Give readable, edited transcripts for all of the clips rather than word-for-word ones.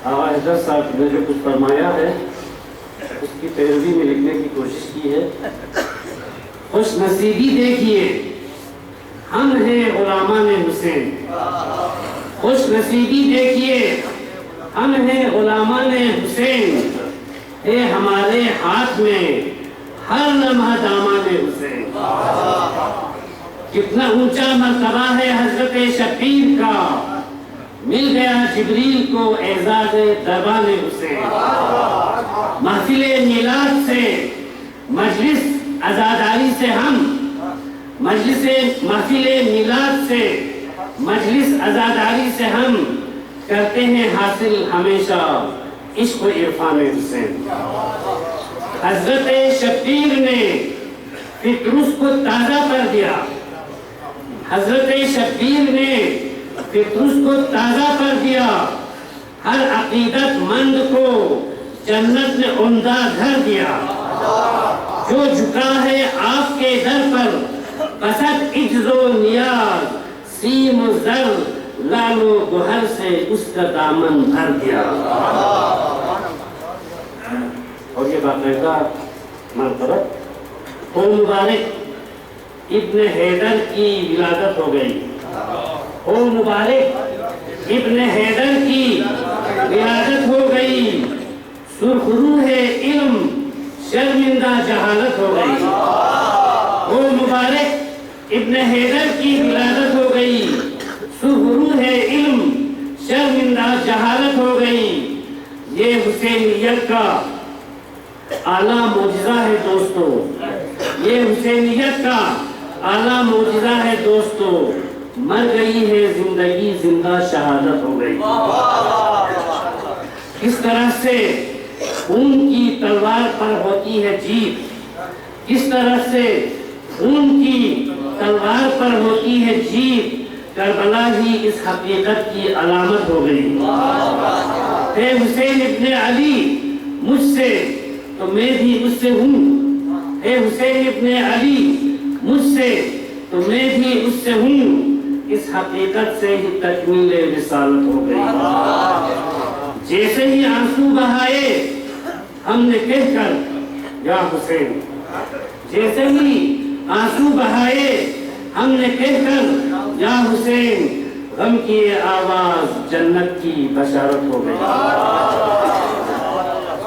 آغا حضرت صاحب نے جو کچھ فرمایا ہے اس کی پیروی میں لکھنے کی کوشش کی ہے. خوش نصیبی دیکھیے ہم ہیں غلامان حسین. خوش نصیبی دیکھیے ہم ہیں غلامان حسین. ہے ہمارے ہاتھ میں ہر لمحہ دامان حسین. کتنا اونچا مرتبہ ہے حضرت شبیر کا, مل گیا جبریل کو اعزاز دربان حسین. محفل میلاد سے مجلس عزاداری سے ہم محفل میلاد سے مجلس عزاداری سے ہم کرتے ہیں حاصل ہمیشہ عشق و عرفان حسین. حضرت شبیر نے فطرس کو تازہ کر دیا. حضرت شبیر نے فطرس کو تازہ کر دیا. ہر عقیدت مند کو جنت نے عمدہ گھر دیا. جو جھکا ہے آپ کے در پر بسط عجز و نیاز, سیم و زر لال و گوہر سے اس کا دامن بھر دیا. اور یہ باقاعدہ مرتبہ او مبارک ابن حیدر کی ولادت ہو گئی. او مبارک ابن حیدر کی ولادت ہو گئی. سرخرو ہے علم شرمندہ جہالت ہو گئی. او مبارک ابن حیدر کی ولادت ہو گئی. سرخرو ہے علم شرمندہ جہالت ہو گئی. یہ حسینیت کا اعلیٰ معجزہ ہے دوستو. یہ حسینیت کا اعلیٰ معجزہ ہے دوستو. مر گئی ہے زندگی زندہ شہادت ہو گئی. کس طرح سے خون کی تلوار پر ہوتی ہے جیت, کس طرح سے خون کی تلوار پر ہوتی ہے جیت, کربلا ہی اس حقیقت کی علامت ہو گئی. اے حسین ابن علی مجھ سے تو میں بھی اس سے ہوں. اے حسین ابن علی مجھ سے تو میں بھی اس سے ہوں. اس حقیقت سے ہی تکمیل رسالت ہو گئی. جیسے ہی آنسو بہائے ہم نے کہہ کر یا حسین, جیسے ہی آنسو بہائے ہم نے کہہ کر یا حسین, غم کی آواز جنت کی بشارت ہو گئی.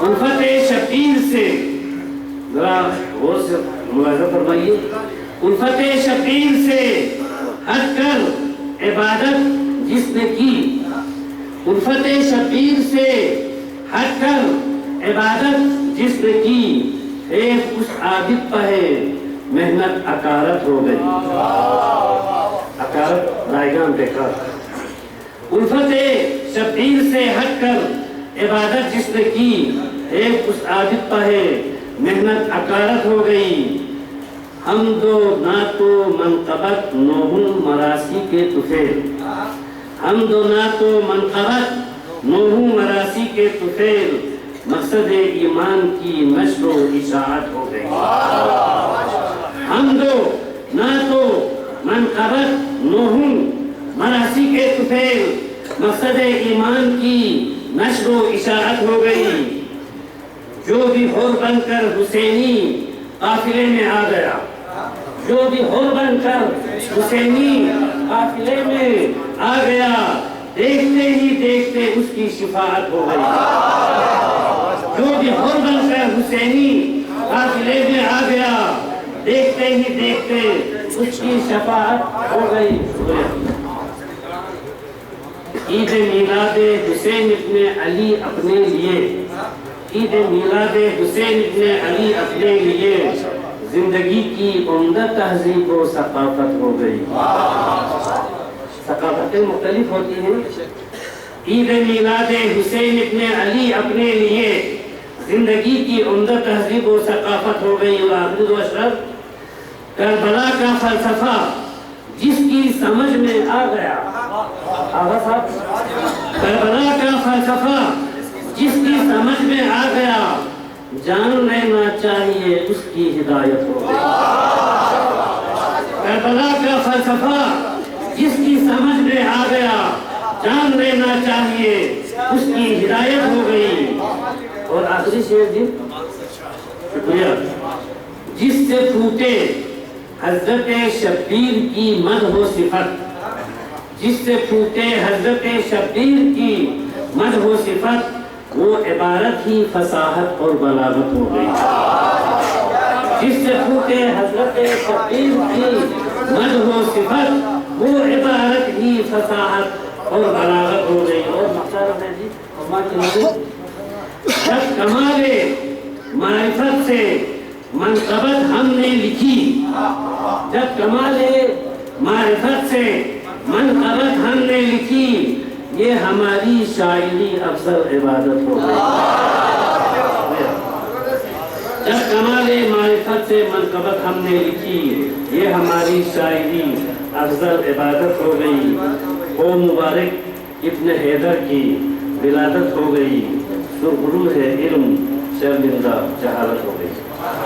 الفت شبیر سے ذرا غور سے ملاحظہ فرمائیے. الفت شبیر سے ہٹ کر عبادت جس نے کی, الفت شبیر سے ہٹ کر عبادت جس نے کی, ایک اس عابد پہ محنت اکارت ہو گئی. اکارت رائگان دیکھا. الفت شبیر سے ہٹ کر عبادت جس نے کی, ایک اس عابد پہ محنت اکارت ہو گئی. ہم دو نعت و منقبت نوحن مراسی کے طفیل, ہم دو نعت و منقبت نوحن مراسی کے طفیل, مقصد ایمان کی نشر و اشاعت ہو گئی. ہم دو نعت و منقبت نوحن مراسی کے طفیل, مقصد ایمان کی نشر و اشاعت ہو گئی. جو بھی حور بن کر حسینی قافلے میں آ گیا, جو بھی حور بن کر حسینی قافلے میں آ گیا, دیکھتے ہی دیکھتے اس کی شفاعت ہو گئی. جو بھی حور بن کر حسینی قافلے میں آ گیا, دیکھتے ہی دیکھتے اس کی شفاعت ہو گئی. عید میلاد حسین ابن علی اپنے لیے, عید میلاد حسین ابن علی اپنے لیے زندگی کی عمدہ تہذیب و ثقافت ہو گئی. ثقافتیں مختلف ہوتی ہیں. عید میلاد حسین ابن علی اپنے لیے زندگی کی عمدہ تہذیب و ثقافت ہو گئی. وآخر و اشرف, کربلا کا فلسفہ جس کی سمجھ میں آ گیا, آغا صاحب, کربلا کا فلسفہ جس کی سمجھ میں آ گیا, جان لینا چاہیے اس کی ہدایت ہو گئی. کربلا کا فلسفہ جس کی سمجھ میں آ گیا, جان لینا چاہیے اس کی ہدایت ہو گئی. اور آخری شعر جی شکریہ. جس سے پھوٹے حضرت شبیر کی مدح و صفت، جس سے پھوٹے حضرت شبیر کی مدح و صفت، وہ عبارت ہی فصاحت اور بلاغت ہو گئی. جس سے پھوٹے حضرت شبیر کی مدح و صفت، وہ عبارت ہی فصاحت اور بلاغت ہو گئی. اور مقصد ہے جی جب کمال معرفت سے منقبت ہم نے لکھی، جب کمال معرفت سے منقبت ہم نے لکھی، یہ ہماری شاعری افضل عبادت ہو گئی. جب کمال معرفت سے منقبت ہم نے لکھی، یہ ہماری شاعری افضل عبادت ہو گئی. او مبارک ابن حیدر کی ولادت ہو گئی، سرخرو ہے علم شرمندہ جہالت ہو گئی.